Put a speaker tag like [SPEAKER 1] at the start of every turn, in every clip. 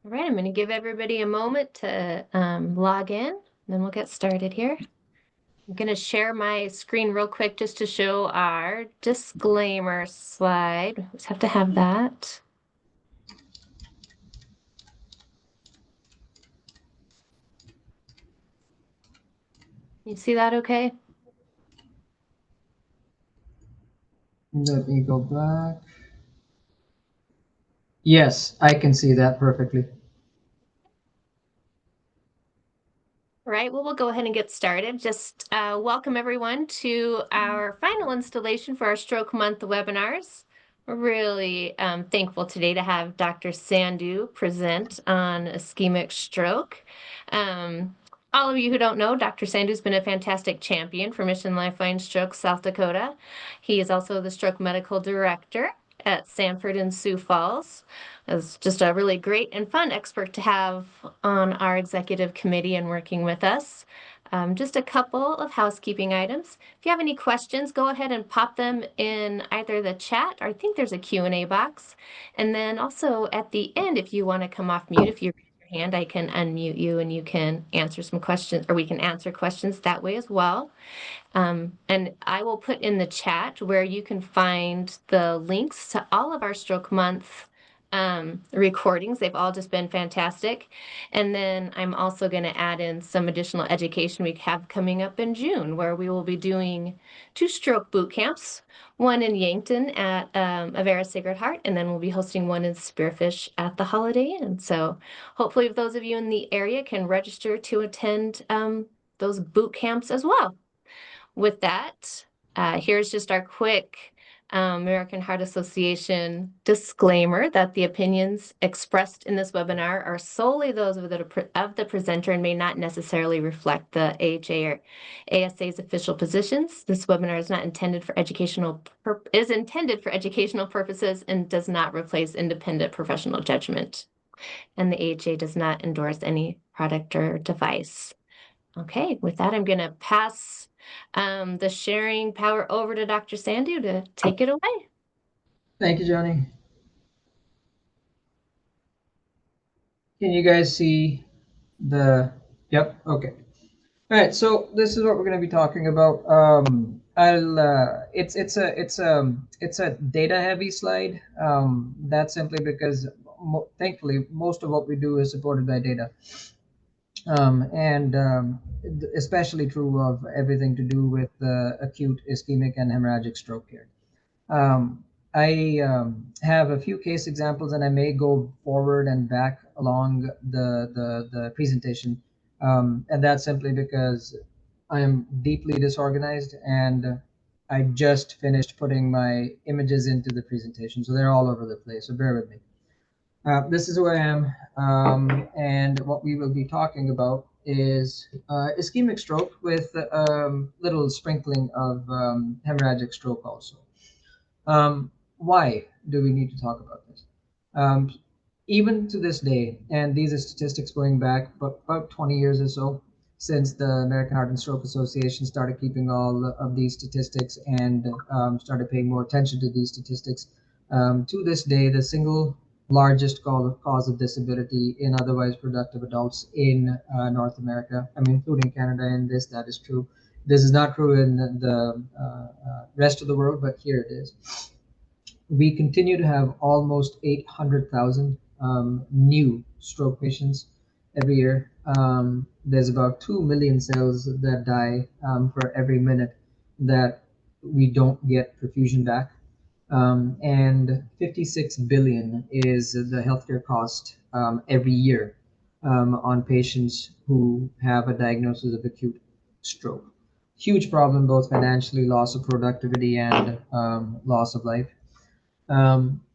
[SPEAKER 1] All right, I'm going to give everybody a moment to log in, then we'll get started here. I'm going to share my screen real quick just to show our disclaimer slide. We just have to have that. You see that okay?
[SPEAKER 2] Let me go back. Yes, I can see that perfectly.
[SPEAKER 1] All right, well, we'll go ahead and get started. Just welcome everyone to our final installation for our Stroke Month webinars. We're really thankful today to have Dr. Sandhu present on ischemic stroke. All of you who don't know, Dr. Sandhu's been a fantastic champion for Mission Lifeline Stroke South Dakota. He is also the stroke medical director at Sanford and Sioux Falls. Is just a really great and fun expert to have on our executive committee and working with us. Just a couple of housekeeping items. If you have any questions, go ahead and pop them in either the chat, or I think there's a Q&A box. And then also at the end, if you want to come off mute, if you raise your hand, I can unmute you and you can answer some questions, or we can answer questions that way as well. And I will put in the chat where you can find the links to all of our Stroke Month recordings. They've all just been fantastic. And then I'm also going to add in some additional education we have coming up in June, where we will be doing 2 stroke boot camps, one in Yankton at Avera Sacred Heart, and then we'll be hosting one in Spearfish at the Holiday Inn. So hopefully those of you in the area can register to attend those boot camps as well. With that, here's just our quick American Heart Association disclaimer that the opinions expressed in this webinar are solely those of the presenter and may not necessarily reflect the AHA or ASA's official positions. This webinar is not intended for is intended for educational purposes and does not replace independent professional judgment. And the AHA does not endorse any product or device. Okay, with that, I'm going to pass the sharing power over to Dr. Sandhu to take it away.
[SPEAKER 2] Thank you, Johnny. Can you guys see the? Yep. Okay. All right. So this is what we're going to be talking about. I'll. It's a data heavy slide. That's simply because thankfully most of what we do is supported by data. And especially true of everything to do with acute ischemic and hemorrhagic stroke here. I have a few case examples, and I may go forward and back along the presentation, and that's simply because I am deeply disorganized, and I just finished putting my images into the presentation, so they're all over the place. So bear with me. This is who I am, and what we will be talking about is ischemic stroke with little sprinkling of hemorrhagic stroke also. Why do we need to talk about this? Even to this day, and these are statistics going back about 20 years or so, since the American Heart and Stroke Association started keeping all of these statistics and started paying more attention to these statistics. To this day, the single largest cause of disability in otherwise productive adults in North America, I mean, including Canada, in this, that is true. This is not true in the rest of the world, but here it is. We continue to have almost 800,000 new stroke patients every year. There's about 2 million cells that die for every minute that we don't get perfusion back. And 56 billion is the healthcare cost every year on patients who have a diagnosis of acute stroke. Huge problem, both financially, loss of productivity, and loss of life.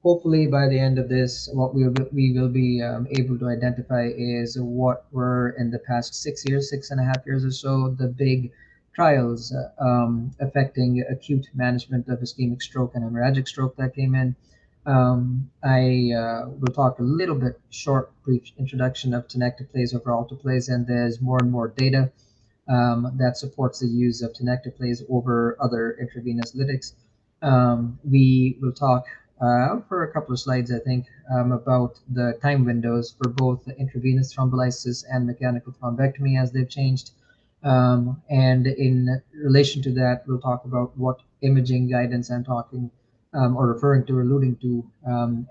[SPEAKER 2] Hopefully, by the end of this, what we will be able to identify is what were in the past 6 years, 6.5 years or so, the big trials affecting acute management of ischemic stroke and hemorrhagic stroke that came in. I will talk a little bit short, brief introduction of tenecteplase over alteplase, and there's more and more data that supports the use of tenecteplase over other intravenous lytics. We will talk for a couple of slides, I think, about the time windows for both the intravenous thrombolysis and mechanical thrombectomy as they've changed. And in relation to that, we'll talk about what imaging guidance I'm talking or referring to, or alluding to,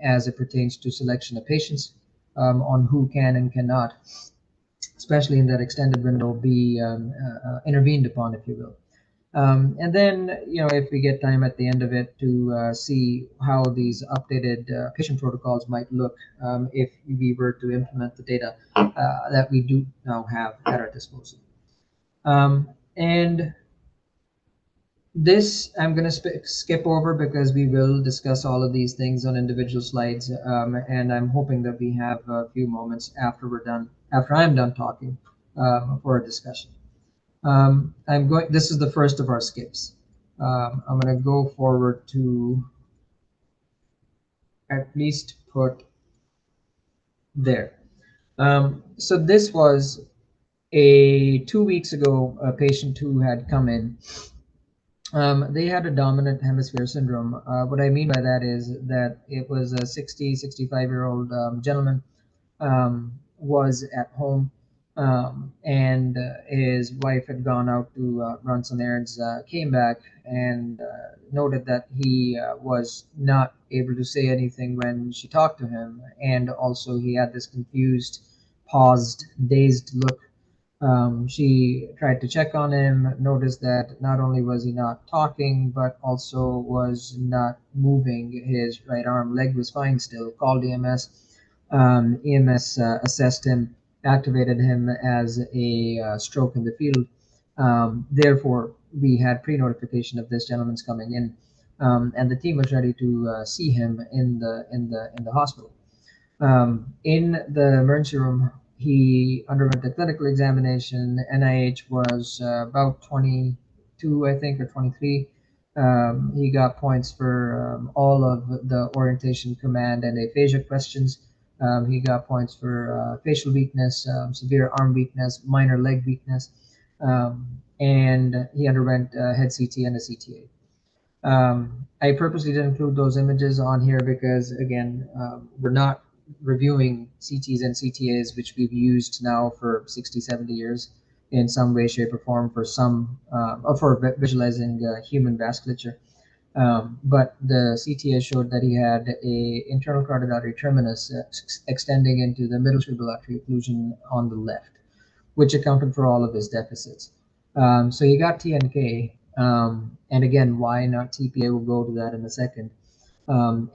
[SPEAKER 2] as it pertains to selection of patients on who can and cannot, especially in that extended window, be intervened upon, if you will. And then, if we get time at the end of it to see how these updated patient protocols might look if we were to implement the data that we do now have at our disposal. And this I'm going to skip over because we will discuss all of these things on individual slides, and I'm hoping that we have a few moments after I'm done talking, for a discussion. This is the first of our skips. I'm going to go forward to at least put there. So this was 2 weeks ago, a patient who had come in. They had a dominant hemisphere syndrome. What I mean by that is that it was a 65-year-old gentleman, was at home, and his wife had gone out to run some errands, came back and noted that he was not able to say anything when she talked to him, and also he had this confused, paused, dazed look. She tried to check on him, noticed that not only was he not talking, but also was not moving his right arm. Leg was fine still. Called EMS. EMS assessed him, activated him as a stroke in the field. Therefore, we had pre-notification of this gentleman's coming in, and the team was ready to see him in the hospital. In the emergency room, he underwent a clinical examination. NIH was about 22, I think, or 23. He got points for all of the orientation, command, and aphasia questions. He got points for facial weakness, severe arm weakness, minor leg weakness, and he underwent head CT and a CTA. I purposely didn't include those images on here because, again, we're not reviewing CTs and CTAs, which we've used now for 60, 70 years in some way, shape, or form for visualizing human vasculature. But the CTA showed that he had a internal carotid artery terminus extending into the middle cerebral artery occlusion on the left, which accounted for all of his deficits. So he got TNK, and again, why not TPA? We'll go to that in a second.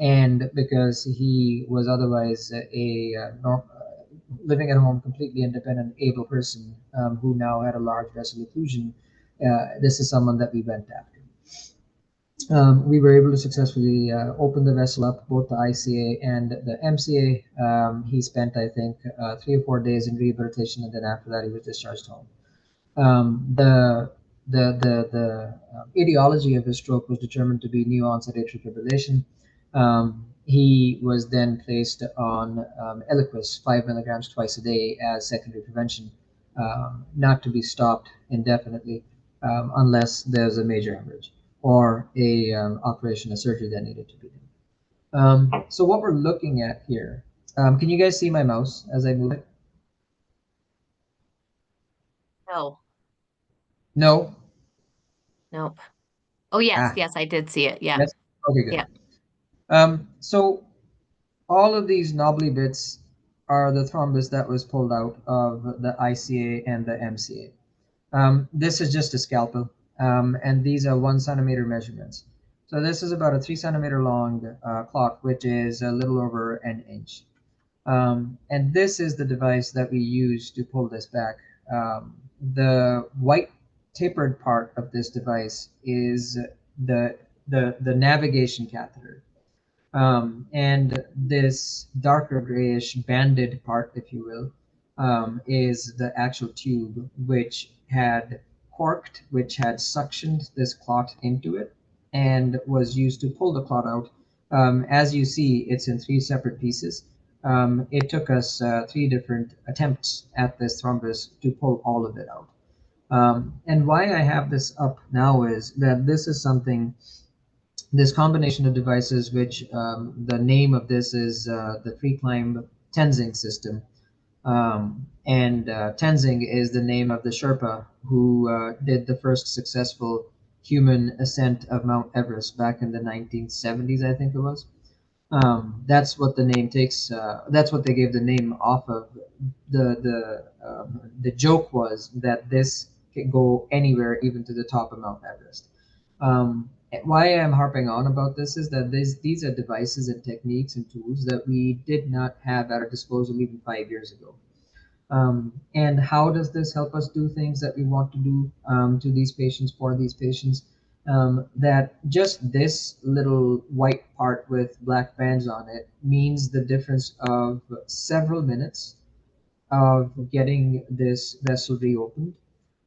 [SPEAKER 2] And because he was otherwise living at home, completely independent, able person, who now had a large vessel occlusion, this is someone that we went after. We were able to successfully open the vessel up, both the ICA and the MCA. He spent, I think, 3 or 4 days in rehabilitation, and then after that, he was discharged home. The etiology of his stroke was determined to be new onset atrial fibrillation. He was then placed on Eliquis, 5 milligrams twice a day as secondary prevention, not to be stopped indefinitely unless there's a major hemorrhage or a operation, a surgery that needed to be done. So what we're looking at here, can you guys see my mouse as I move it?
[SPEAKER 1] No,
[SPEAKER 2] No?
[SPEAKER 1] nope. Oh, yes,
[SPEAKER 2] Ah,
[SPEAKER 1] yes, I did see it. Yeah,
[SPEAKER 2] yes. Okay,
[SPEAKER 1] yeah.
[SPEAKER 2] good. So all of these knobbly bits are the thrombus that was pulled out of the ICA and the MCA. This is just a scalpel, and these are 1 centimeter measurements. So this is about a 3 centimeter long clot, which is a little over an inch. And this is the device that we use to pull this back. The white tapered part of this device is the navigation catheter. And this darker grayish banded part, if you will, is the actual tube, which had which had suctioned this clot into it and was used to pull the clot out. As you see, it's in 3 separate pieces. It took us 3 different attempts at this thrombus to pull all of it out. And why I have this up now is that this is something This combination of devices, which the name of this is the free climb tensing system. And Tenzing is the name of the Sherpa who did the first successful human ascent of Mount Everest back in the 1970s, I think it was. That's what the name takes. That's what they gave the name off of. The joke was that this can go anywhere, even to the top of Mount Everest. Why I'm harping on about this is that these are devices and techniques and tools that we did not have at our disposal even 5 years ago. And how does this help us do things that we want to do to these patients, for these patients? That just this little white part with black bands on it means the difference of several minutes of getting this vessel reopened,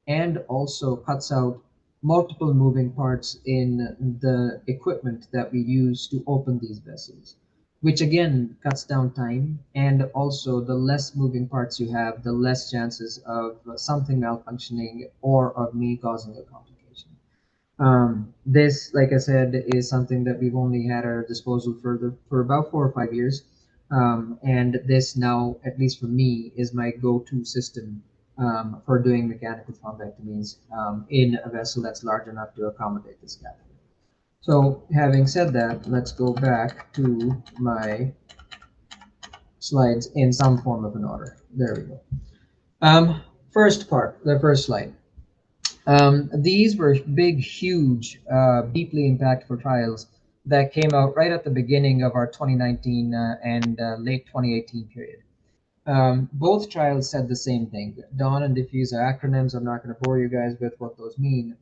[SPEAKER 2] and also cuts out multiple moving parts in the equipment that we use to open these vessels, which again cuts down time. And also, the less moving parts you have, the less chances of something malfunctioning or of me causing a complication. This, like I said, is something that we've only had at our disposal for about 4 or 5 years. And this now, at least for me, is my go-to system for doing mechanical thrombectomies in a vessel that's large enough to accommodate this catheter. So, having said that, let's go back to my slides in some form of an order. There we go. First part, the first slide. These were big, huge, deeply impactful trials that came out right at the beginning of our 2019 and late 2018 period. Both trials said the same thing. Dawn and Diffuse are acronyms. I'm not going to bore you guys with what those mean.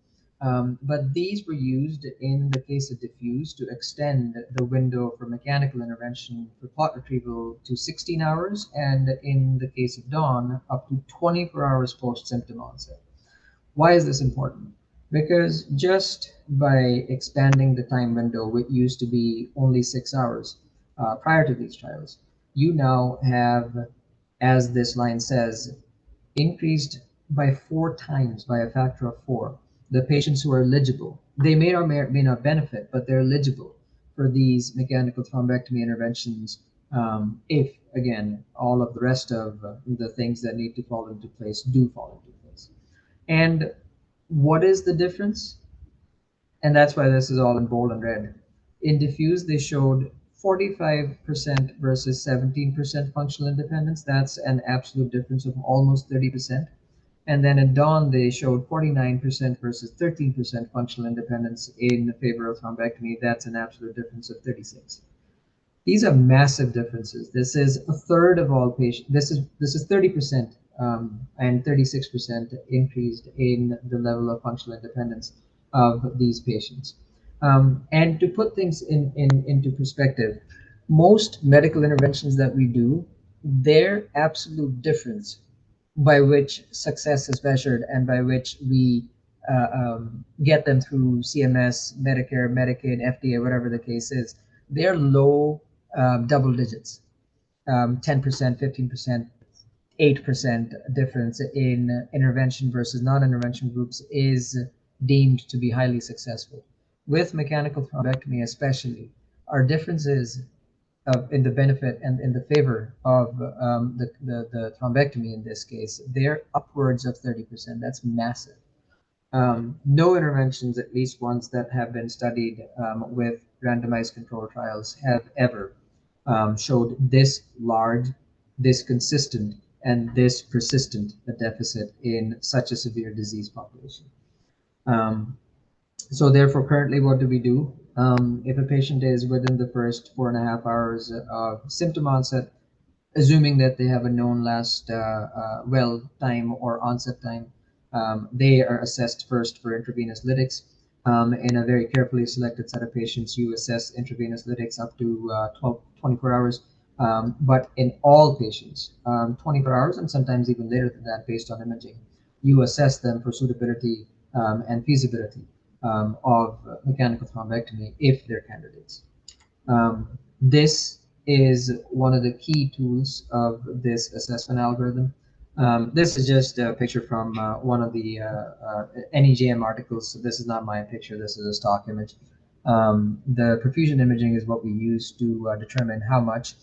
[SPEAKER 2] But these were used in the case of Diffuse to extend the window for mechanical intervention for clot retrieval to 16 hours, and in the case of Dawn, up to 24 hours post symptom onset. Why is this important? Because just by expanding the time window, which used to be only 6 hours prior to these trials, you now have, as this line says, increased by 4 times, by a factor of 4, the patients who are eligible. They may or may not benefit, but they're eligible for these mechanical thrombectomy interventions if, again, all of the rest of the things that need to fall into place do fall into place. And what is the difference? And that's why this is all in bold and red. In Diffuse, they showed 45% versus 17% functional independence. That's an absolute difference of almost 30%. And then in Dawn, they showed 49% versus 13% functional independence in favor of thrombectomy. That's an absolute difference of 36. These are massive differences. This is a third of all patients. This is 30% and 36% increased in the level of functional independence of these patients. And to put things into perspective, most medical interventions that we do, their absolute difference by which success is measured and by which we get them through CMS, Medicare, Medicaid, FDA, whatever the case is, they're low double digits, 10%, 15%, 8% difference in intervention versus non-intervention groups is deemed to be highly successful. With mechanical thrombectomy especially, our differences in the benefit and in the favor of the thrombectomy in this case, they're upwards of 30%. That's massive. No interventions, at least ones that have been studied with randomized control trials, have ever showed this large, this consistent, and this persistent a deficit in such a severe disease population. So therefore, currently, what do we do? If a patient is within the first 4.5 hours of symptom onset, assuming that they have a known last well time or onset time, they are assessed first for intravenous lytics. In a very carefully selected set of patients, you assess intravenous lytics up to 24 hours. But in all patients, 24 hours and sometimes even later than that, based on imaging, you assess them for suitability and feasibility of mechanical thrombectomy if they're candidates. This is one of the key tools of this assessment algorithm. This is just a picture from one of the NEJM articles. So this is not my picture. This is a stock image. The perfusion imaging is what we use to determine how much,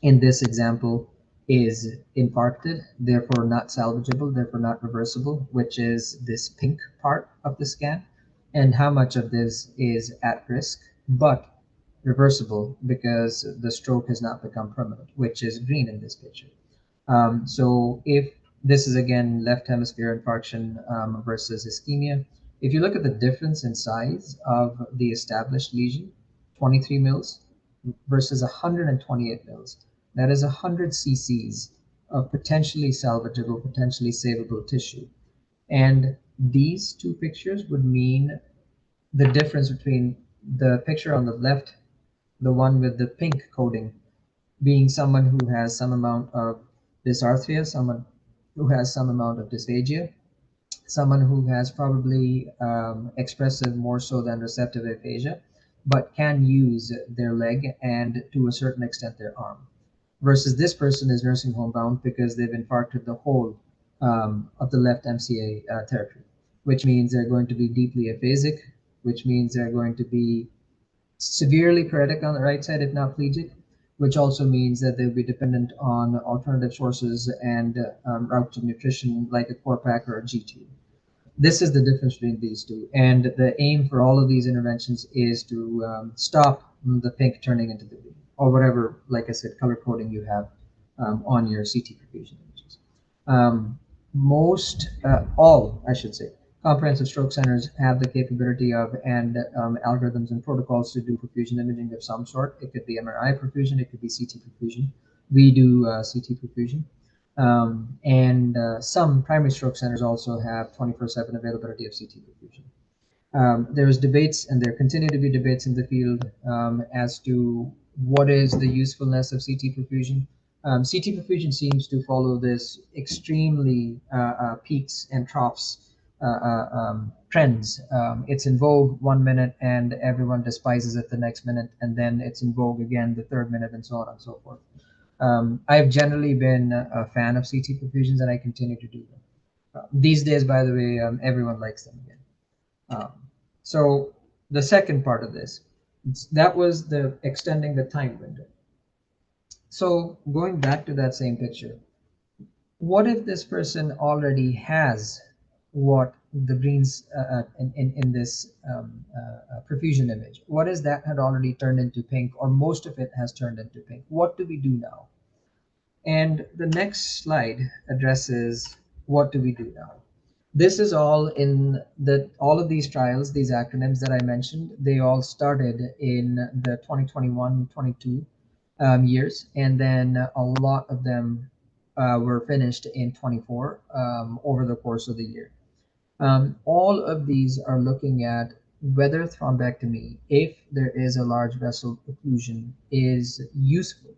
[SPEAKER 2] in this example, is infarcted, therefore not salvageable, therefore not reversible, which is this pink part of the scan, and how much of this is at risk but reversible because the stroke has not become permanent, which is green in this picture. So if this is again left hemisphere infarction versus ischemia, if you look at the difference in size of the established lesion, 23 mils versus 128 mils, that is 100 cc's of potentially salvageable, potentially savable tissue. And these two pictures would mean the difference between the picture on the left, the one with the pink coating, being someone who has some amount of dysarthria, someone who has some amount of dysphagia, someone who has probably expressive more so than receptive aphasia, but can use their leg and to a certain extent their arm. Versus this person is nursing home bound because they've infarcted the whole of the left MCA territory, which means they're going to be deeply aphasic, which means they're going to be severely paretic on the right side, if not plegic, which also means that they'll be dependent on alternative sources and routes of nutrition like a core pack or a G-tube. This is the difference between these two. And the aim for all of these interventions is to stop the pink turning into the green, or whatever, like I said, color coding you have on your CT perfusion images. All, I should say, comprehensive stroke centers have the capability of and algorithms and protocols to do perfusion imaging of some sort. It could be MRI perfusion, it could be CT perfusion. We do CT perfusion. And some primary stroke centers also have 24/7 availability of CT perfusion. There's debates, and there continue to be debates in the field as to what is the usefulness of CT perfusion. CT perfusion seems to follow this extremely peaks and troughs trends. It's in vogue 1 minute and everyone despises it the next minute, and then it's in vogue again the third minute, and so on and so forth. I've generally been a fan of CT perfusions, and I continue to do them. These days, by the way, everyone likes them again. Um, so the second part of this, that was the extending the time window. So going back to that same picture, what if this person already has what the greens in this perfusion image? What is that had already turned into pink, or most of it has turned into pink? What do we do now? And the next slide addresses what do we do now. This is all in all of these trials, these acronyms that I mentioned, they all started in the 2021-22 years, and then a lot of them were finished in 24 over the course of the year. All of these are looking at whether thrombectomy, if there is a large vessel occlusion, is useful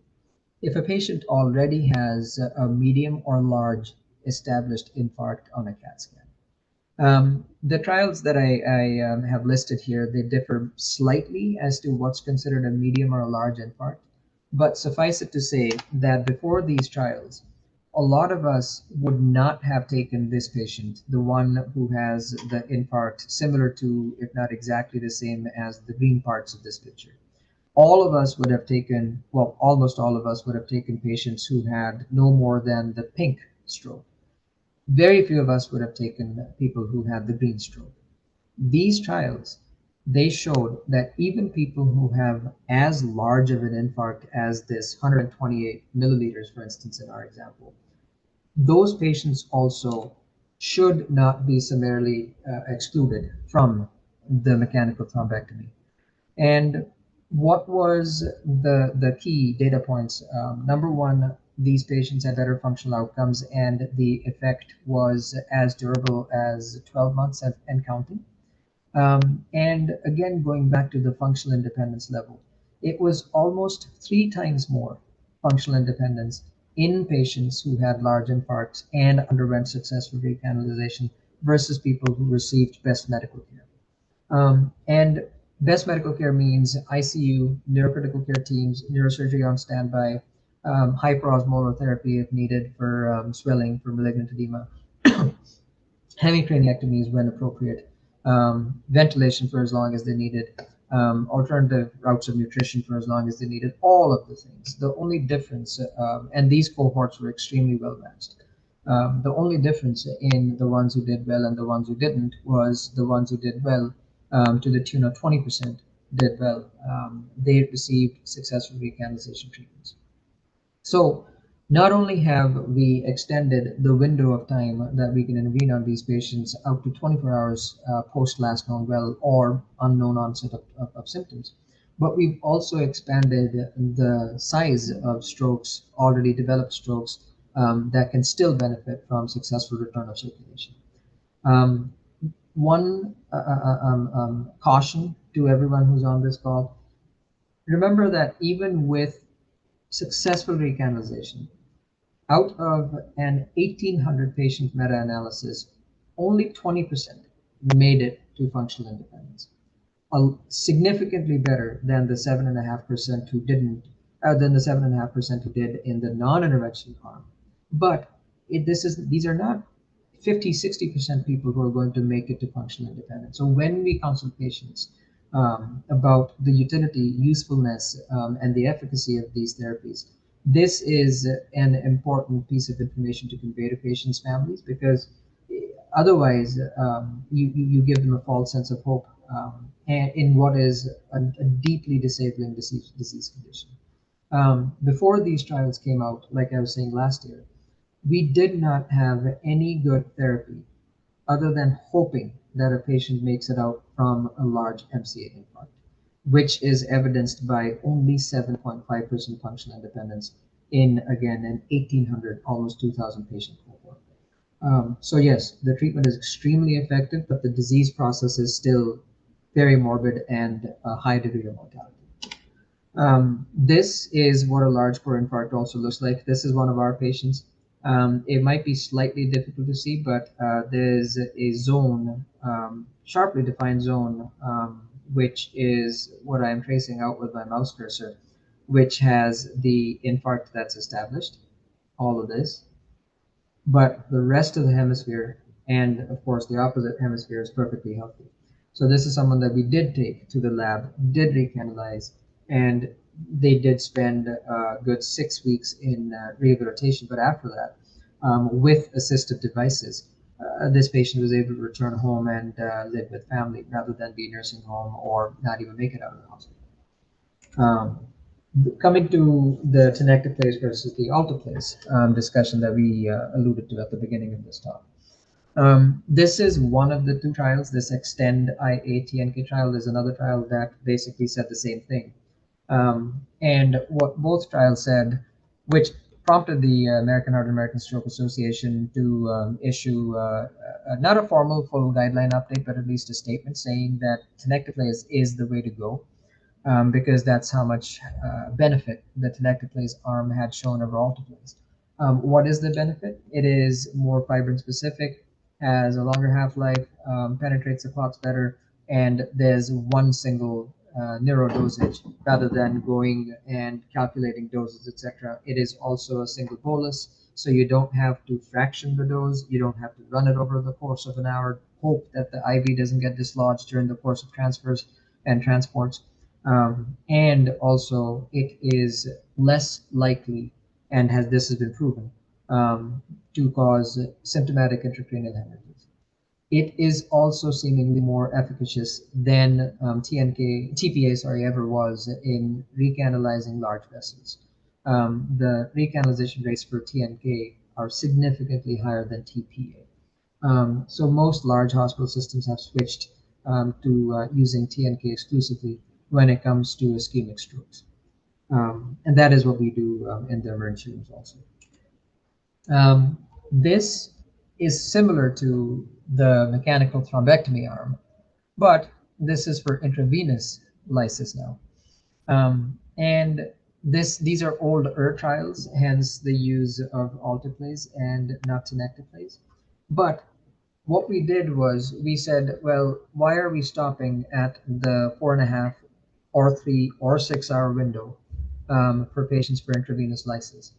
[SPEAKER 2] if a patient already has a medium or large established infarct on a CAT scan. The trials that I have listed here, they differ slightly as to what's considered a medium or a large infarct, but suffice it to say that before these trials, a lot of us would not have taken this patient, the one who has the infarct similar to, if not exactly the same as the green parts of this picture. All of us would have taken, well, almost all of us would have taken patients who had no more than the pink stroke. Very few of us would have taken people who had the green stroke. These trials, they showed that even people who have as large of an infarct as this 128 milliliters, for instance, in our example, those patients also should not be summarily excluded from the mechanical thrombectomy. And what was the key data points? Number one, these patients had better functional outcomes, and the effect was as durable as 12 months and counting. And again, going back to the functional independence level, it was almost 3 times more functional independence in patients who had large infarcts and underwent successful recanalization versus people who received best medical care. And best medical care means ICU, neurocritical care teams, neurosurgery on standby, hyperosmolar therapy if needed for swelling, for malignant edema, hemicraniectomies when appropriate, ventilation for as long as they needed, alternative routes of nutrition for as long as they needed, all of the things. The only difference, and these cohorts were extremely well matched. The only difference in the ones who did well and the ones who didn't was the ones who did well, to the tune of 20% did well. They received successful recanalization treatments. So not only have we extended the window of time that we can intervene on these patients out to 24 hours post last known well or unknown onset of symptoms, but we've also expanded the size of strokes, already developed strokes, that can still benefit from successful return of circulation. Um, one caution to everyone who's on this call: remember that even with successful recanalization, out of an 1,800 patient meta-analysis, only 20% made it to functional independence. Significantly better than the 7.5% who didn't, than the 7.5% who did in the non-intervention arm. But these are not 50-60% people who are going to make it to functional independence. So when we consult patients about the utility, usefulness, and the efficacy of these therapies, this is an important piece of information to convey to patients' families, because otherwise you give them a false sense of hope, and in what is a deeply disabling disease condition. Before these trials came out, like I was saying last year, we did not have any good therapy other than hoping that a patient makes it out from a large MCA infarct, which is evidenced by only 7.5% functional independence in, again, an 1,800, almost 2,000 patient cohort. So yes, the treatment is extremely effective, but the disease process is still very morbid and a high degree of mortality. This is what a large core infarct also looks like. This is one of our patients. It might be slightly difficult to see, but there's a zone, sharply defined zone, which is what I'm tracing out with my mouse cursor, which has the infarct that's established, all of this. But the rest of the hemisphere, and of course the opposite hemisphere, is perfectly healthy. So this is someone that we did take to the lab, did recanalize, and they did spend a good 6 weeks in rehabilitation. But after that, with assistive devices, this patient was able to return home and live with family rather than be nursing home or not even make it out of the hospital. Coming to the tenecteplase versus the alteplase discussion that we alluded to at the beginning of this talk. This is one of the two trials. This Extend IA-TNK trial. There's another trial that basically said the same thing. And what both trials said, which prompted the American Heart and American Stroke Association to issue not a formal full guideline update, but at least a statement saying that tenecteplase is the way to go, because that's how much benefit the tenecteplase arm had shown over alteplase. What is the benefit? It is more fibrin specific, has a longer half-life, penetrates the clots better, and there's one single neuro dosage rather than going and calculating doses, etc. It is also a single bolus, so you don't have to fraction the dose. You don't have to run it over the course of an hour, hope that the IV doesn't get dislodged during the course of transfers and transports. And also, it is less likely, and this has been proven, to cause symptomatic intracranial hemorrhages. It is also seemingly more efficacious than TPA, ever was in recanalizing large vessels. The recanalization rates for TNK are significantly higher than TPA. So most large hospital systems have switched to using TNK exclusively when it comes to ischemic strokes. And that is what we do in the emergency rooms also. This is similar to the mechanical thrombectomy arm, but this is for intravenous lysis now. And these are older trials, hence the use of alteplase and not tenecteplase. But what we did was we said, well, why are we stopping at the 4.5 or 3 or 6 hour window for patients for intravenous lysis?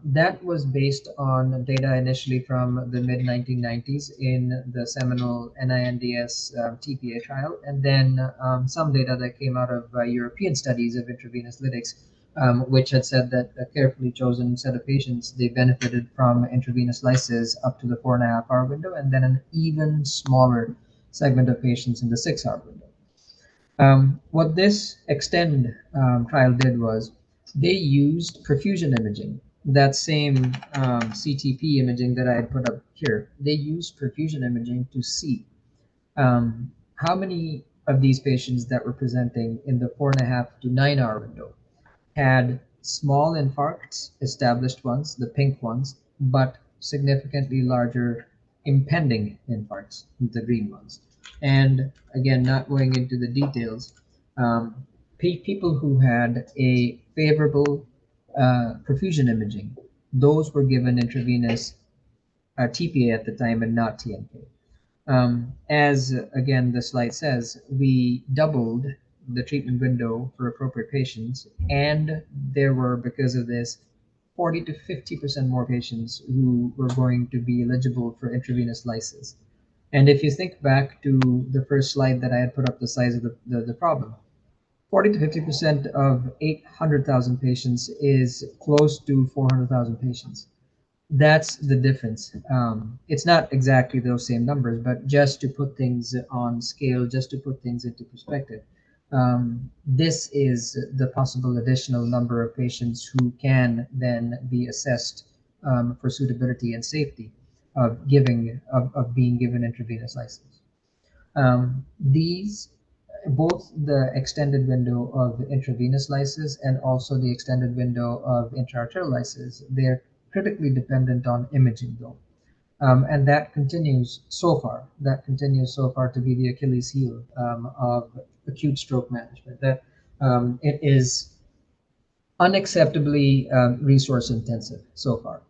[SPEAKER 2] That was based on data initially from the mid 1990s in the seminal NINDS TPA trial, and then some data that came out of European studies of intravenous lytics, which had said that a carefully chosen set of patients, they benefited from intravenous lysis up to the 4.5 hour window, and then an even smaller segment of patients in the 6 hour window. What this extend trial did was they used perfusion imaging, that same CTP imaging that I had put up here. They used perfusion imaging to see how many of these patients that were presenting in the 4.5 to 9 hour window had small infarcts, established ones, the pink ones, but significantly larger impending infarcts, the green ones. And again, not going into the details, people who had a favorable perfusion imaging, those were given intravenous TPA at the time and not TNK. As again the slide says, we doubled the treatment window for appropriate patients, and there were, because of this, 40 to 50% more patients who were going to be eligible for intravenous lysis. And if you think back to the first slide that I had put up, the size of the problem, 40 to 50% of 800,000 patients is close to 400,000 patients. That's the difference. It's not exactly those same numbers, but just to put things on scale, just to put things into perspective, this is the possible additional number of patients who can then be assessed for suitability and safety of being given intravenous license. These both the extended window of intravenous lysis and also the extended window of intraarterial lysis, they're critically dependent on imaging though. And that continues so far. That continues so far to be the Achilles heel of acute stroke management. That it is unacceptably resource intensive so far.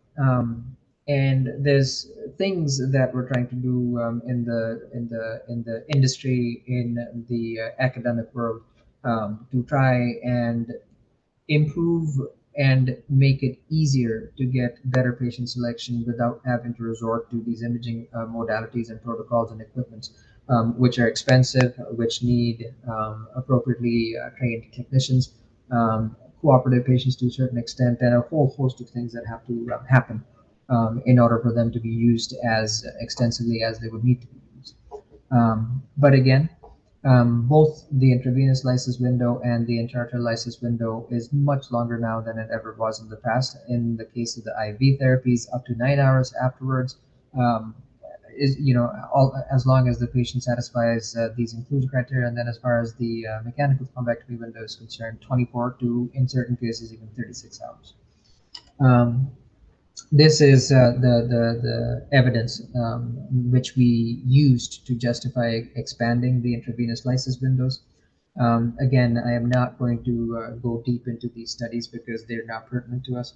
[SPEAKER 2] And there's things that we're trying to do in the industry, in the academic world, to try and improve and make it easier to get better patient selection without having to resort to these imaging modalities and protocols and equipments, which are expensive, which need appropriately trained technicians, cooperative patients to a certain extent, and a whole host of things that have to happen in order for them to be used as extensively as they would need to be used. But again, both the intravenous lysis window and the intraarterial lysis window is much longer now than it ever was in the past. In the case of the IV therapies, up to 9 hours afterwards, is all as long as the patient satisfies these inclusion criteria. And then as far as the mechanical thrombectomy window is concerned, 24 to, in certain cases, even 36 hours. This is the evidence which we used to justify expanding the intravenous lysis windows. Again, I am not going to go deep into these studies because they're not pertinent to us.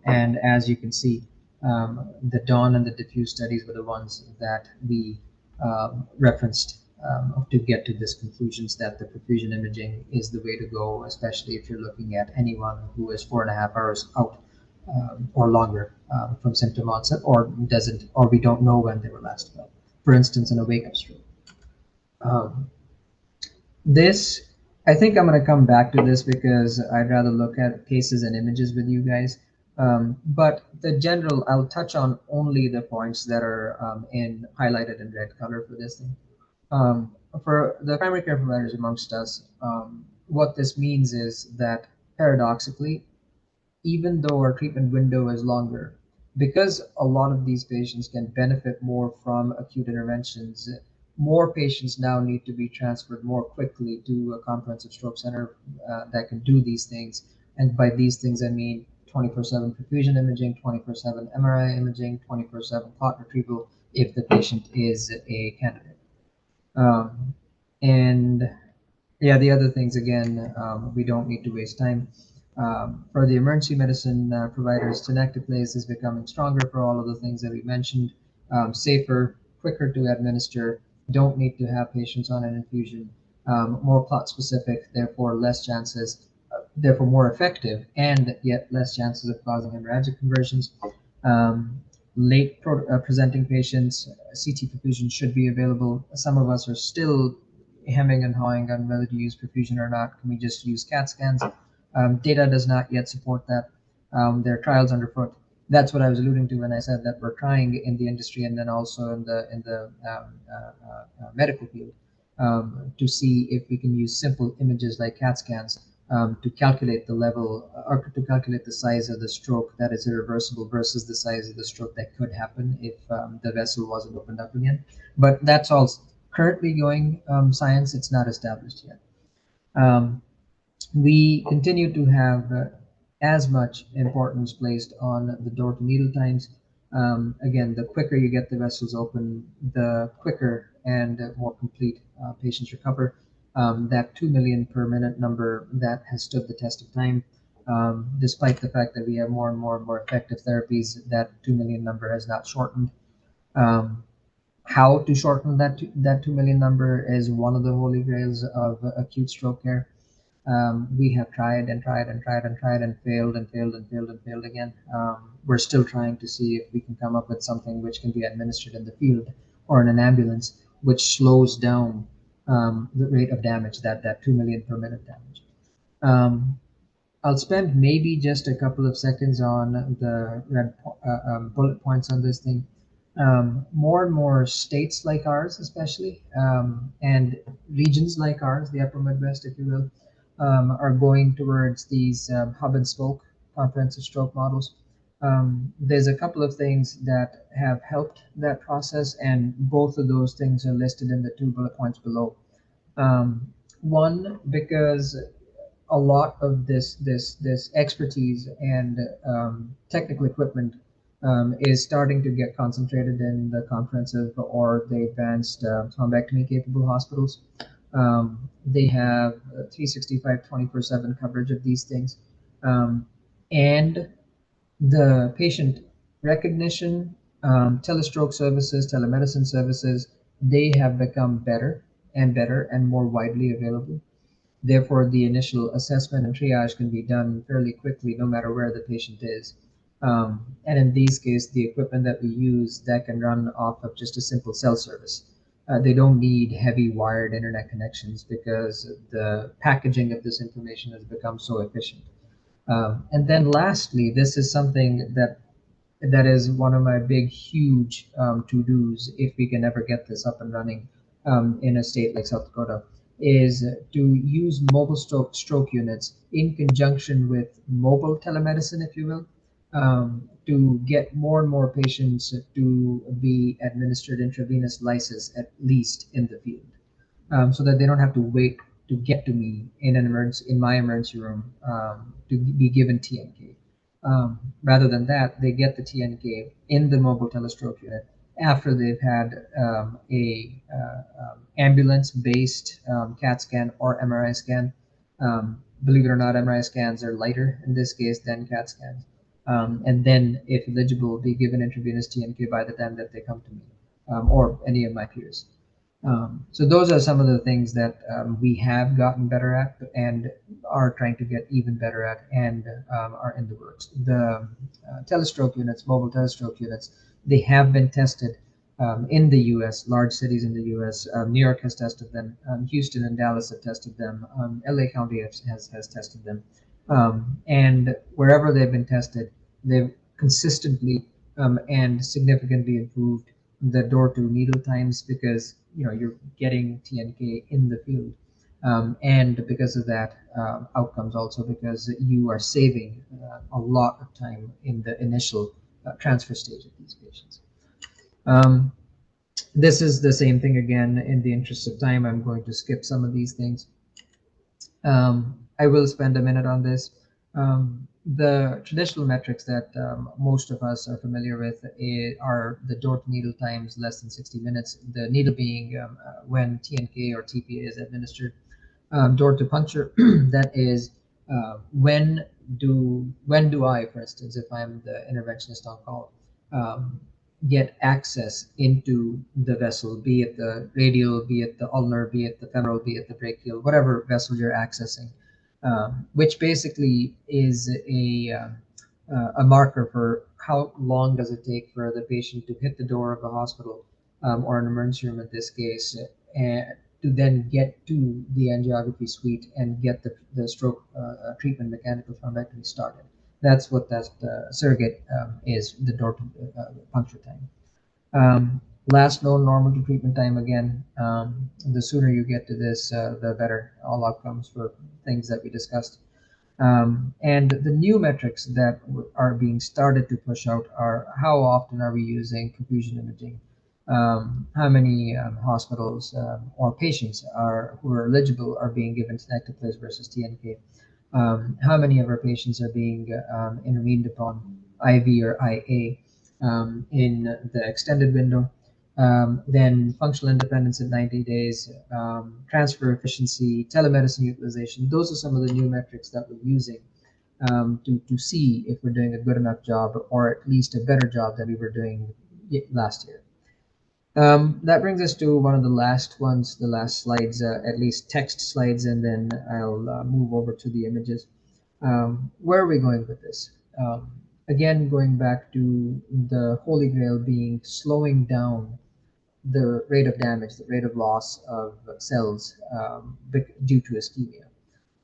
[SPEAKER 2] And as you can see, the Dawn and the Diffuse studies were the ones that we referenced to get to this conclusions that the perfusion imaging is the way to go, especially if you're looking at anyone who is 4.5 hours out or longer from symptom onset, or doesn't, or we don't know when they were last felt. For instance, in a wake-up stroke. This, I think I'm going to come back to this because I'd rather look at cases and images with you guys. But the general, I'll touch on only the points that are highlighted in red color for this thing. For the primary care providers amongst us, what this means is that paradoxically, even though our treatment window is longer, because a lot of these patients can benefit more from acute interventions, more patients now need to be transferred more quickly to a comprehensive stroke center that can do these things. And by these things, I mean 24/7 perfusion imaging, 24/7 MRI imaging, 24/7 clot retrieval if the patient is a candidate. And yeah, the other things, again, we don't need to waste time. For the emergency medicine providers, tenecteplase is becoming stronger for all of the things that we mentioned. Safer, quicker to administer, don't need to have patients on an infusion, more clot specific, therefore less chances. therefore more effective, and yet less chances of causing hemorrhagic conversions. Um, presenting patients, CT perfusion should be available. Some of us are still hemming and hawing on whether to use perfusion or not. Can we just use CAT scans? Data does not yet support that. There are trials underfoot. That's what I was alluding to when I said that we're trying in the industry and then also in the medical field to see if we can use simple images like CAT scans to calculate the level or to calculate the size of the stroke that is irreversible versus the size of the stroke that could happen if the vessel wasn't opened up again. But that's all currently going science. It's not established yet. Um, we continue to have as much importance placed on the door to needle times. Again, the quicker you get the vessels open, the quicker and more complete patients recover. That 2 million per minute number that has stood the test of time, despite the fact that we have more and more and more effective therapies, that 2 million number has not shortened. Um, how to shorten that 2 million number is one of the holy grails of acute stroke care. We have tried and tried and tried and tried and failed and failed and failed and failed again. We're still trying to see if we can come up with something which can be administered in the field or in an ambulance, which slows down the rate of damage, that 2 million per minute damage. Um, I'll spend maybe just a couple of seconds on the bullet points on this thing. More and more states like ours, especially, and regions like ours, the Upper Midwest, if you will, are going towards these hub and spoke comprehensive stroke models. There's a couple of things that have helped that process, and both of those things are listed in the two bullet points below. One, because a lot of this expertise and technical equipment is starting to get concentrated in the comprehensive or the advanced thrombectomy capable hospitals. They have 365 24/7 coverage of these things, and the patient recognition, telestroke services, telemedicine services, they have become better and more widely available. Therefore, the initial assessment and triage can be done fairly quickly, no matter where the patient is. And in these cases, the equipment that we use that can run off of just a simple cell service. They don't need heavy wired internet connections because the packaging of this information has become so efficient. And then lastly, this is something that is one of my big, huge to-dos if we can ever get this up and running in a state like South Dakota, is to use mobile stroke units in conjunction with mobile telemedicine, if you will, to get more and more patients to be administered intravenous lysis, at least in the field, so that they don't have to wait to get to me in my emergency room to be given TNK. Rather than that, they get the TNK in the mobile telestroke unit after they've had a ambulance-based CAT scan or MRI scan. Believe it or not, MRI scans are lighter in this case than CAT scans. And then, if eligible, be given intravenous TNK by the time that they come to me or any of my peers. So those are some of the things that we have gotten better at and are trying to get even better at, and are in the works. The telestroke units, mobile telestroke units, they have been tested in the U.S., large cities in the U.S. New York has tested them. Houston and Dallas have tested them. L.A. County has tested them. And wherever they've been tested, they've consistently and significantly improved the door to needle times, because you're getting TNK in the field, and because of that, outcomes also, because you are saving a lot of time in the initial transfer stage of these patients. Um, this is the same thing again. In the interest of time, I'm going to skip some of these things. I will spend a minute on this. The traditional metrics that most of us are familiar with are the door to needle times less than 60 minutes, the needle being when TNK or TPA is administered. Door to puncture, that is when do I, for instance, if I'm the interventionist on call, um, get access into the vessel, be it the radial, be it the ulnar, be it the femoral, be it the brachial, whatever vessel you're accessing. which basically is a marker for how long does it take for the patient to hit the door of the hospital, or an emergency room in this case, and to then get to the angiography suite and get the stroke treatment mechanical thrombectomy started. That's what that surrogate is, the door to puncture time. Last known normal to treatment time, again, the sooner you get to this, the better all outcomes for things that we discussed. And the new metrics that are being started to push out are how often are we using perfusion imaging? How many hospitals or patients who are eligible are being given tenecteplase versus TNK? How many of our patients are being intervened upon IV or IA in the extended window? Then functional independence at 90 days, transfer efficiency, telemedicine utilization. Those are some of the new metrics that we're using to see if we're doing a good enough job, or at least a better job than we were doing last year. That brings us to one of the last ones, the last slides, at least text slides, and then I'll move over to the images. Where are we going with this? Again, going back to the holy grail being slowing down the rate of damage, the rate of loss of cells due to ischemia.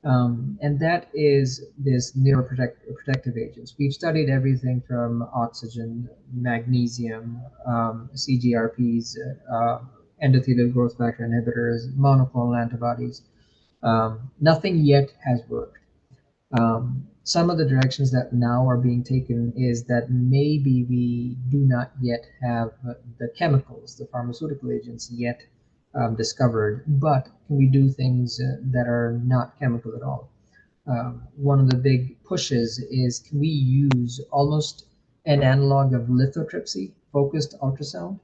[SPEAKER 2] And that is this neuroprotective agents. We've studied everything from oxygen, magnesium, CGRPs, endothelial growth factor inhibitors, monoclonal antibodies. Nothing yet has worked. Some of the directions that now are being taken is that maybe we do not yet have the chemicals, the pharmaceutical agents yet discovered, but can we do things that are not chemical at all? One of the big pushes is, can we use almost an analog of lithotripsy, focused ultrasound,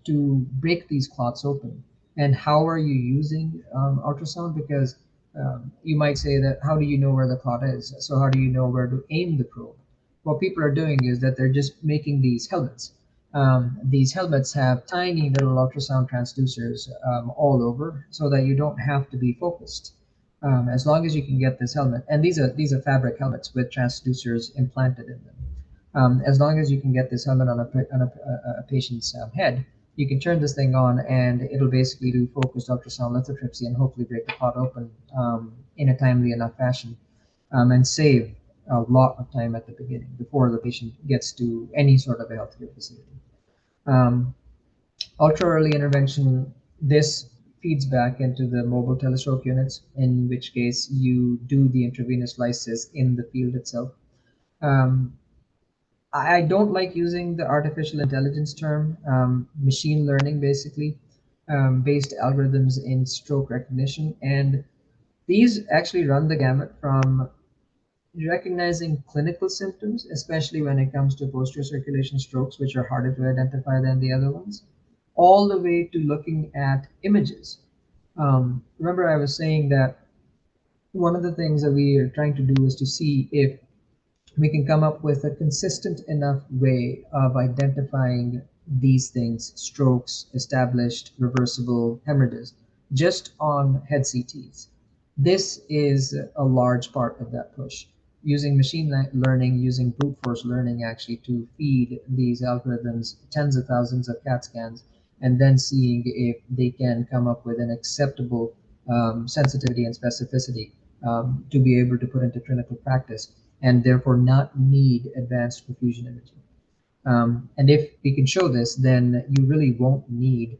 [SPEAKER 2] to break these clots open? And how are you using ultrasound? Because you might say that, how do you know where the clot is? So how do you know where to aim the probe? What people are doing is that they're just making these helmets. These helmets have tiny little ultrasound transducers all over, so that you don't have to be focused. As long as you can get this helmet, and these are fabric helmets with transducers implanted in them. As long as you can get this helmet on a patient's head, you can turn this thing on, and it'll basically do focused ultrasound lithotripsy and hopefully break the clot open in a timely enough fashion, and save a lot of time at the beginning before the patient gets to any sort of a healthcare facility. Um, Ultra early intervention, this feeds back into the mobile telestroke units, in which case you do the intravenous lysis in the field itself. Um, I don't like using the artificial intelligence term, machine learning basically, based algorithms in stroke recognition. And these actually run the gamut from recognizing clinical symptoms, especially when it comes to posterior circulation strokes, which are harder to identify than the other ones, all the way to looking at images. Remember, I was saying that one of the things that we are trying to do is to see if we can come up with a consistent enough way of identifying these things, strokes, established, reversible hemorrhages, just on head CTs. This is a large part of that push. Using machine learning, using brute force learning actually to feed these algorithms tens of thousands of CAT scans, and then seeing if they can come up with an acceptable sensitivity and specificity to be able to put into clinical practice, and therefore not need advanced perfusion imaging. And if we can show this, then you really won't need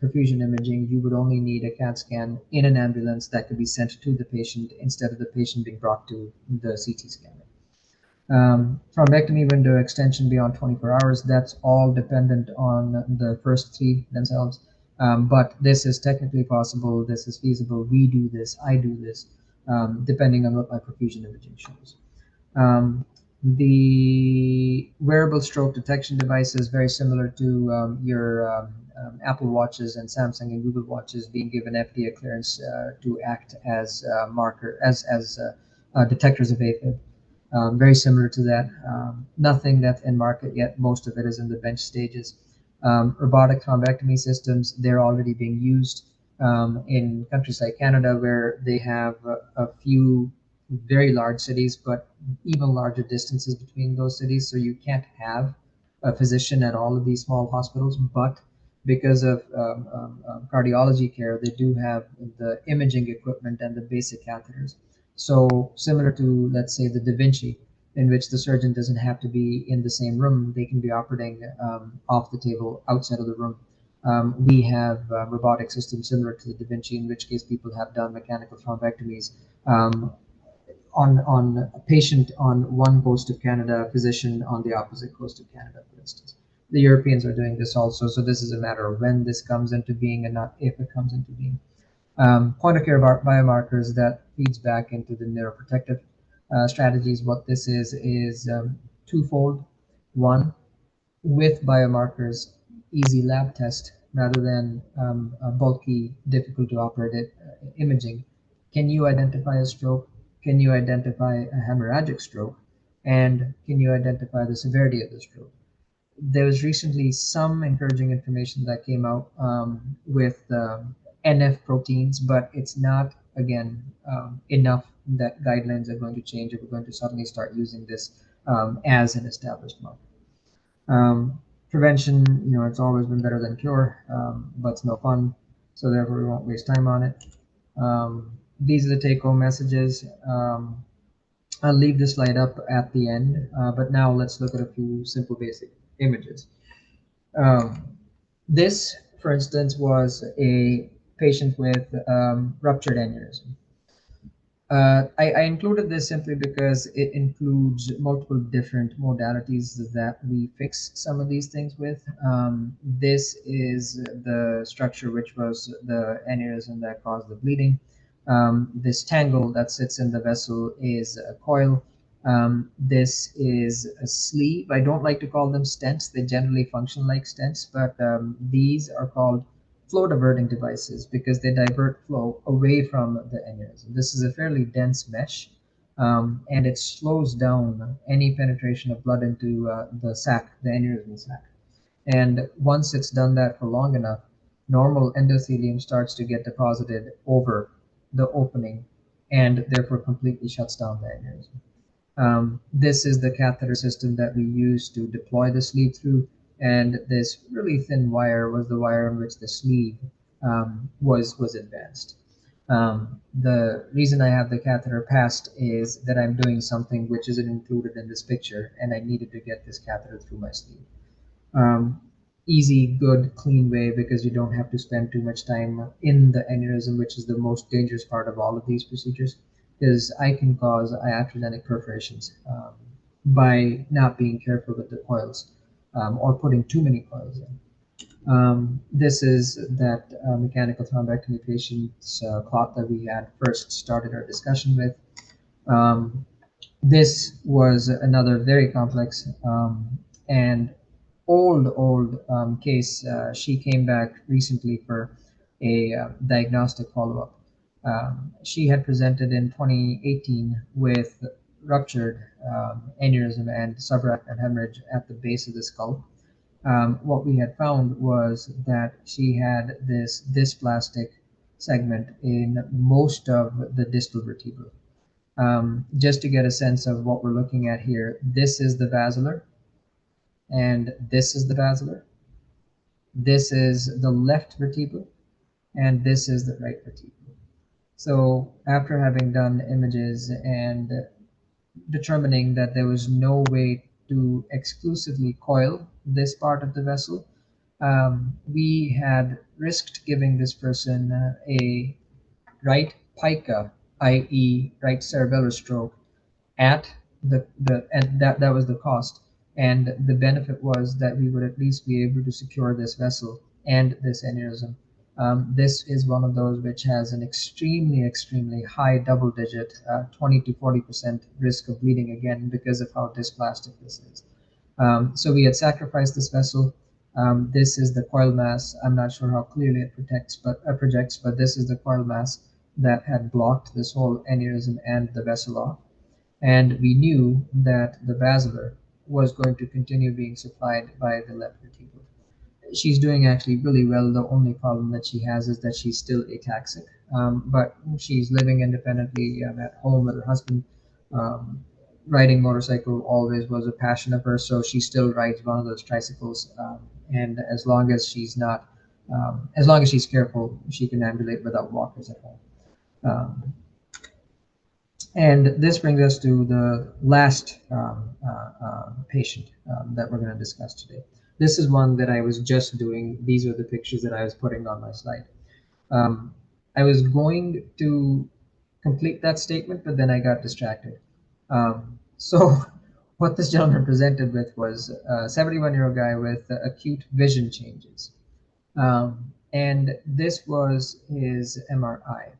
[SPEAKER 2] perfusion imaging. You would only need a CAT scan in an ambulance that could be sent to the patient instead of the patient being brought to the CT scanner. Thrombectomy window extension beyond 24 hours, that's all dependent on the first three themselves. But this is technically possible, this is feasible, we do this, I do this, depending on what my perfusion imaging shows. The wearable stroke detection device is very similar to your Apple Watches and Samsung and Google Watches being given FDA clearance to act as detectors of AFib. Very similar to that. Nothing that's in market yet. Most of it is in the bench stages. Robotic thrombectomy systems, they're already being used. in countries like Canada, where they have a few very large cities, but even larger distances between those cities. So you can't have a physician at all of these small hospitals. But because of cardiology care, they do have the imaging equipment and the basic catheters. So similar to, let's say, the Da Vinci, in which the surgeon doesn't have to be in the same room, they can be operating off the table outside of the room. We have robotic systems similar to the Da Vinci, in which case people have done mechanical thrombectomies um, on a patient on one coast of Canada, a physician on the opposite coast of Canada, for instance. The Europeans are doing this also, so this is a matter of when this comes into being and not if it comes into being. Point of care biomarkers that feeds back into the neuroprotective strategies. What this is twofold. One, with biomarkers, easy lab test rather than a bulky, difficult to operate imaging. Can you identify a stroke? Can you identify a hemorrhagic stroke? And can you identify the severity of the stroke? There was recently some encouraging information that came out with NF proteins, but it's not, again, enough that guidelines are going to change if we're going to suddenly start using this as an established marker. Prevention, it's always been better than cure, but it's no fun, so therefore we won't waste time on it. These are the take-home messages. I'll leave this slide up at the end, but now let's look at a few simple basic images. This, for instance, was a patient with ruptured aneurysm. I included this simply because it includes multiple different modalities that we fix some of these things with. This is the structure which was the aneurysm that caused the bleeding. This tangle that sits in the vessel is a coil. This is a sleeve. I don't like to call them stents. They generally function like stents, but these are called flow diverting devices because they divert flow away from the aneurysm. This is a fairly dense mesh, and it slows down any penetration of blood into the sac, the aneurysm sac. And once it's done that for long enough, normal endothelium starts to get deposited over the opening and therefore completely shuts down the aneurysm. This is the catheter system that we use to deploy the sleeve through, and this really thin wire was the wire on which the sleeve was advanced. The reason I have the catheter passed is that I'm doing something which isn't included in this picture, and I needed to get this catheter through my sleeve. Um, Easy, good, clean way because you don't have to spend too much time in the aneurysm, which is the most dangerous part of all of these procedures, because I can cause iatrogenic perforations by not being careful with the coils or putting too many coils in. This is that mechanical thrombectomy patient's clot that we had first started our discussion with. Um, this was another very complex and old case. She came back recently for a diagnostic follow-up. She had presented in 2018 with ruptured aneurysm and subarachnoid hemorrhage at the base of the skull. What we had found was that she had this dysplastic segment in most of the distal vertebrae. Just to get a sense of what we're looking at here, this is the basilar, and this is the basilar. This is the left vertebral, and this is the right vertebral. So after having done images and determining that there was no way to exclusively coil this part of the vessel, we had risked giving this person a right pica, i.e., right cerebellar stroke, at the and that was the cost. And the benefit was that we would at least be able to secure this vessel and this aneurysm. This is one of those which has an extremely high double digit 20 to 40% risk of bleeding again because of how dysplastic this is. So we had sacrificed this vessel. This is the coil mass. I'm not sure how clearly it projects, but this is the coil mass that had blocked this whole aneurysm and the vessel off. And we knew that the basilar was going to continue being supplied by the left vertebral. She's doing actually really well. The only problem that she has is that she's still ataxic, but she's living independently at home with her husband. Um, Riding motorcycle always was a passion of hers, so she still rides one of those tricycles. And as long as she's careful, she can ambulate without walkers at home. Um, and this brings us to the last patient that we're going to discuss today. This is one that I was just doing. These are the pictures that I was putting on my slide. Um, I was going to complete that statement, but then I got distracted. So, what this gentleman presented with was a 71-year-old guy with acute vision changes. And this was his MRI.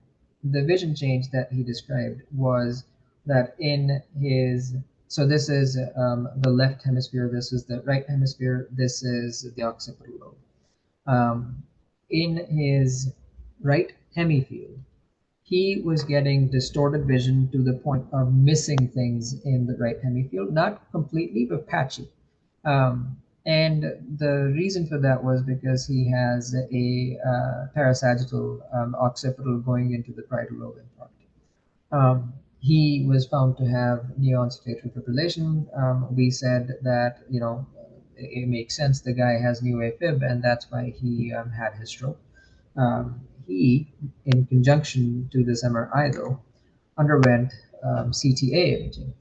[SPEAKER 2] The vision change that he described was that in his, so this is the left hemisphere, this is the right hemisphere, this is the occipital lobe. In his right hemifield, he was getting distorted vision to the point of missing things in the right hemifield, not completely, but patchy. And the reason for that was because he has a parasagittal occipital going into the parietal lobe infarct. He was found to have neo-onset atrial fibrillation. We said that, it makes sense. The guy has new AFib, and that's why he had his stroke. He, in conjunction to this MRI, though, underwent CTA imaging.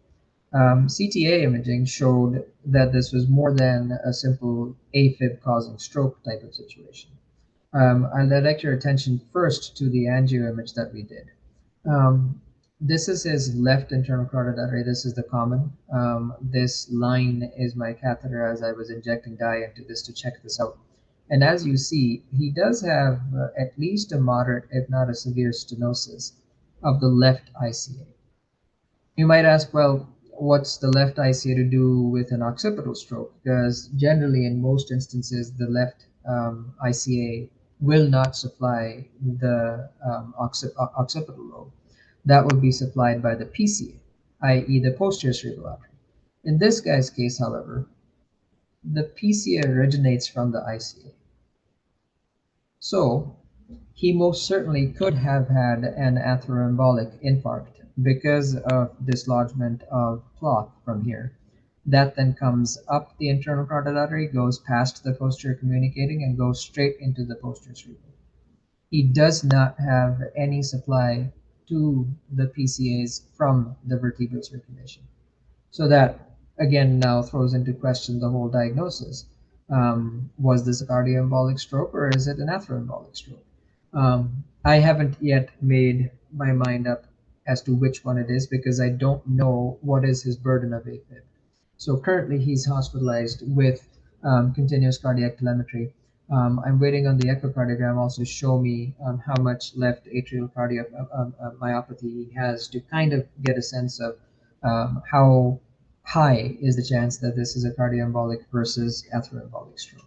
[SPEAKER 2] CTA imaging showed that this was more than a simple AFib causing stroke type of situation. I'll direct your attention first to the angio image that we did. This is his left internal carotid artery. This is the common. This line is my catheter as I was injecting dye into this to check this out. And as you see, he does have at least a moderate, if not a severe stenosis of the left ICA. You might ask, well, what's the left ICA to do with an occipital stroke? Because generally, in most instances, the left ICA will not supply the occipital lobe. That would be supplied by the PCA, i.e., the posterior cerebral artery. In this guy's case, however, the PCA originates from the ICA. So he most certainly could have had an atheroembolic infarct because of dislodgement of clot from here. That then comes up the internal carotid artery, goes past the posterior communicating, and goes straight into the posterior cerebral. He does not have any supply to the PCAs from the vertebral circulation. So that again now throws into question the whole diagnosis. Was this a cardioembolic stroke or is it an atheroembolic stroke? I haven't yet made my mind up as to which one it is because I don't know what is his burden of AFib. So currently he's hospitalized with continuous cardiac telemetry. I'm waiting on the echocardiogram also to show me how much left atrial cardiac myopathy he has to kind of get a sense of how high is the chance that this is a cardioembolic versus atheroembolic stroke.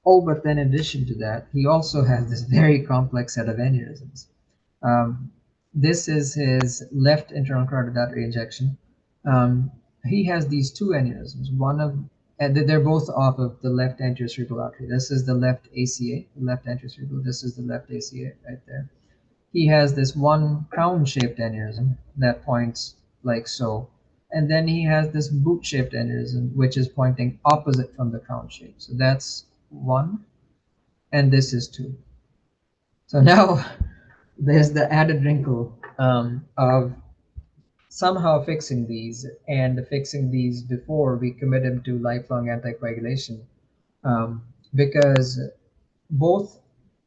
[SPEAKER 2] Oh, but then in addition to that, he also has this very complex set of aneurysms. Um, this is his left internal carotid artery injection. He has these two aneurysms. One of and they're both off of the left anterior cerebral artery. This is the left ACA, the left anterior cerebral. This is the left ACA right there. He has this one crown-shaped aneurysm that points like so, and then he has this boot-shaped aneurysm which is pointing opposite from the crown shape. So that's one, and this is two. So now there's the added wrinkle of somehow fixing these and fixing these before we commit him to lifelong anticoagulation, because both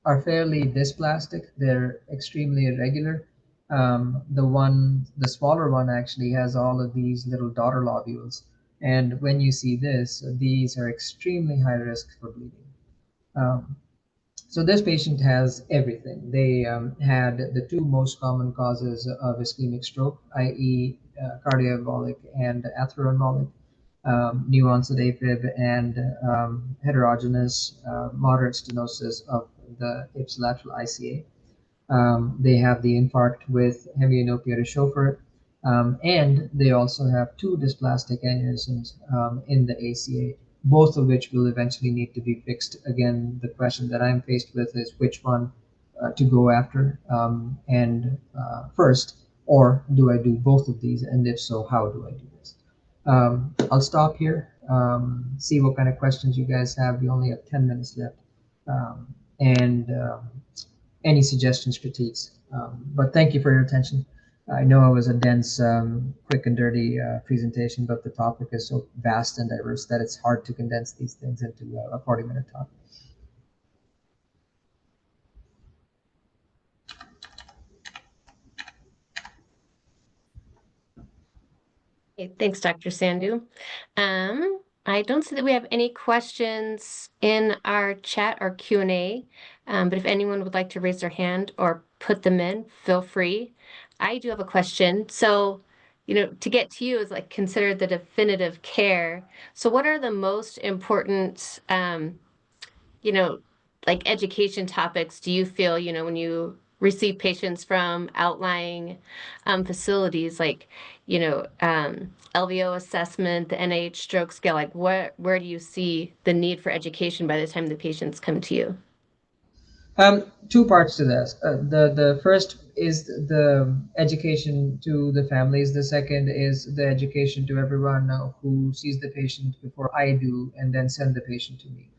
[SPEAKER 2] are fairly dysplastic. They're extremely irregular. The smaller one actually has all of these little daughter lobules. And when you see this, these are extremely high risk for bleeding. Um, so this patient has everything. They had the two most common causes of ischemic stroke, i.e. Cardioembolic and atheroembolic, new onset AFib, and heterogeneous moderate stenosis of the ipsilateral ICA. They have the infarct with hemianopia to show for it. And they also have two dysplastic aneurysms in the ACA both of which will eventually need to be fixed. Again, the question that I'm faced with is which one to go after and first, or do I do both of these? And if so, how do I do this? I'll stop here, see what kind of questions you guys have. We only have 10 minutes left. And any suggestions, critiques. But thank you for your attention. I know it was a dense, quick and dirty presentation, but the topic is so vast and diverse that it's hard to condense these things into a 40-minute talk.
[SPEAKER 1] Okay, thanks, Dr. Sandhu. I don't see that we have any questions in our chat or Q&A, but if anyone would like to raise their hand or put them in, feel free. I do have a question. So, to get to you is like considered the definitive care. So what are the most important you know, like education topics do you feel, when you receive patients from outlying facilities, like, LVO assessment, the NIH stroke scale, like where do you see the need for education by the time the patients come to you?
[SPEAKER 2] Two parts to this. The first is the education to the families. The second is the education to everyone who sees the patient before I do, and then send the patient to me.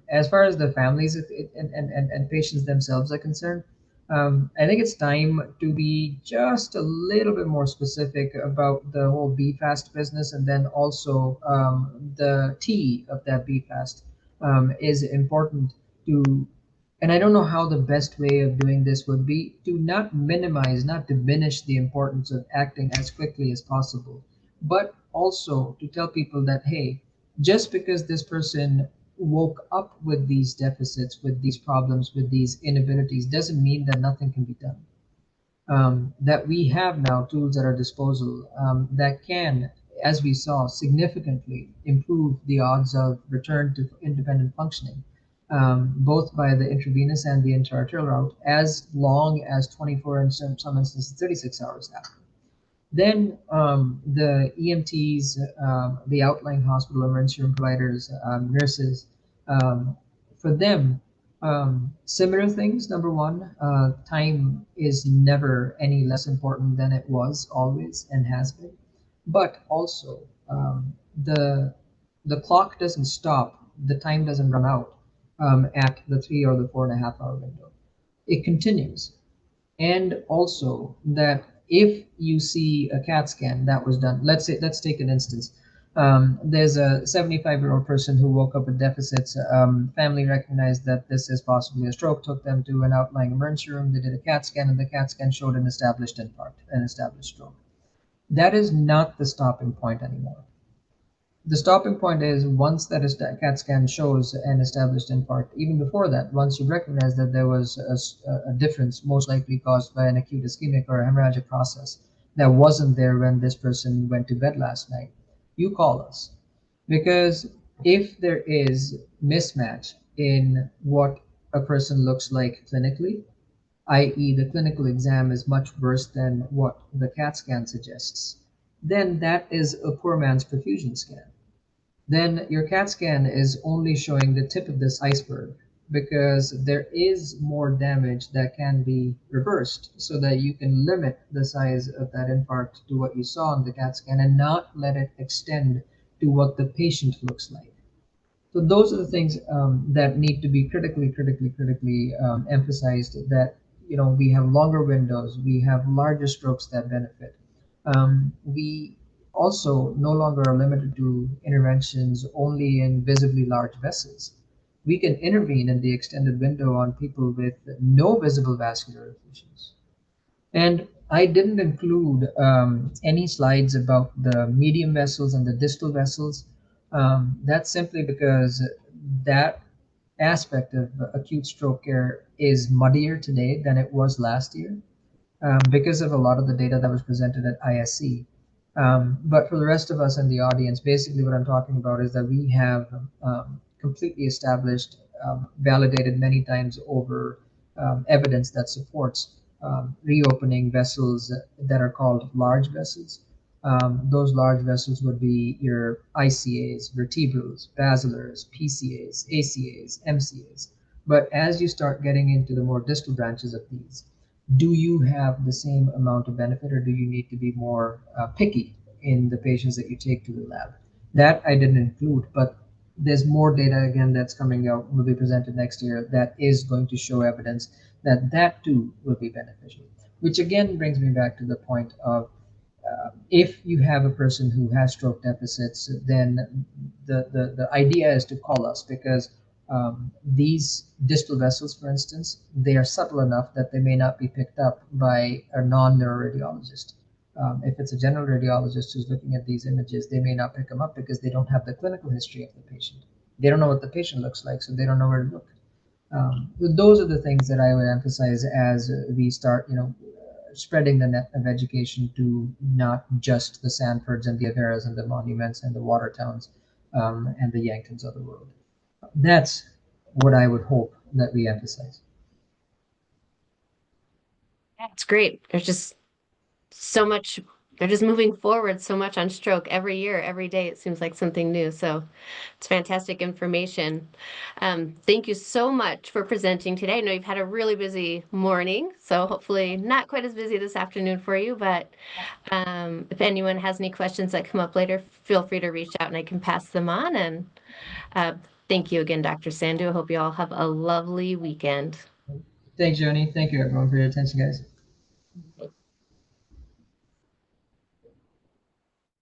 [SPEAKER 2] As far as the families and patients themselves are concerned, I think it's time to be just a little bit more specific about the whole BFAST business, and then also the T of that BFAST is important to. And I don't know how the best way of doing this would be to not minimize, not diminish the importance of acting as quickly as possible, but also to tell people that, hey, just because this person woke up with these deficits, with these problems, with these inabilities, doesn't mean that nothing can be done. That we have now tools at our disposal that can, as we saw, significantly improve the odds of return to independent functioning, both by the intravenous and the intraarterial route, as long as 24 and some instances 36 hours after. Then the EMTs, the outlying hospital emergency room providers, nurses, um, for them, similar things. Number one, time is never any less important than it was always and has been. But also, the clock doesn't stop, the time doesn't run out at the 3 or the 4.5 hour window. It continues. And also that if you see a CAT scan that was done, let's take an instance. There's a 75-year-old person who woke up with deficits. Family recognized that this is possibly a stroke, took them to an outlying emergency room. They did a CAT scan, and the CAT scan showed an established infarct, an established stroke. That is not the stopping point anymore. The stopping point is once that CAT scan shows an established infarct. Even before that, once you recognize that there was a difference, most likely caused by an acute ischemic or hemorrhagic process that wasn't there when this person went to bed last night, you call us. Because if there is mismatch in what a person looks like clinically, i.e., the clinical exam is much worse than what the CAT scan suggests, then that is a poor man's perfusion scan. Then your CAT scan is only showing the tip of this iceberg, because there is more damage that can be reversed so that you can limit the size of that infarct to what you saw on the CAT scan and not let it extend to what the patient looks like. So those are the things that need to be critically emphasized. That we have longer windows, we have larger strokes that benefit. We also no longer are limited to interventions only in visibly large vessels. We can intervene in the extended window on people with no visible vascular effusions. And I didn't include any slides about the medium vessels and the distal vessels. That's simply because that aspect of acute stroke care is muddier today than it was last year, because of a lot of the data that was presented at ISC. But for the rest of us in the audience, basically what I'm talking about is that we have completely established, validated many times over, evidence that supports reopening vessels that are called large vessels. Those large vessels would be your ICAs, vertebrals, basilars, PCAs, ACAs, MCAs. But as you start getting into the more distal branches of these, do you have the same amount of benefit, or do you need to be more picky in the patients that you take to the lab? That I didn't include, but there's more data again that's coming out, will be presented next year, that is going to show evidence that that too will be beneficial. Which again brings me back to the point of if you have a person who has stroke deficits, then the idea is to call us because these distal vessels, for instance, they are subtle enough that they may not be picked up by a non-neuroradiologist. If it's a general radiologist who's looking at these images, they may not pick them up because they don't have the clinical history of the patient. They don't know what the patient looks like, so they don't know where to look. Those are the things that I would emphasize as we start, spreading the net of education to not just the Sanfords and the Averas and the Monuments and the Watertowns and the Yanktons of the world. That's what I would hope that we emphasize.
[SPEAKER 1] Yeah, it's great. There's just so much, they're just moving forward so much on stroke every year, every day. It seems like something new. So it's fantastic information. Thank you so much for presenting today. I know you've had a really busy morning, so hopefully not quite as busy this afternoon for you, but if anyone has any questions that come up later, feel free to reach out and I can pass them on. And uh, thank you again, Dr. Sandhu. I hope you all have a lovely weekend.
[SPEAKER 2] Thanks, Joni. Thank you, everyone, for your attention, guys.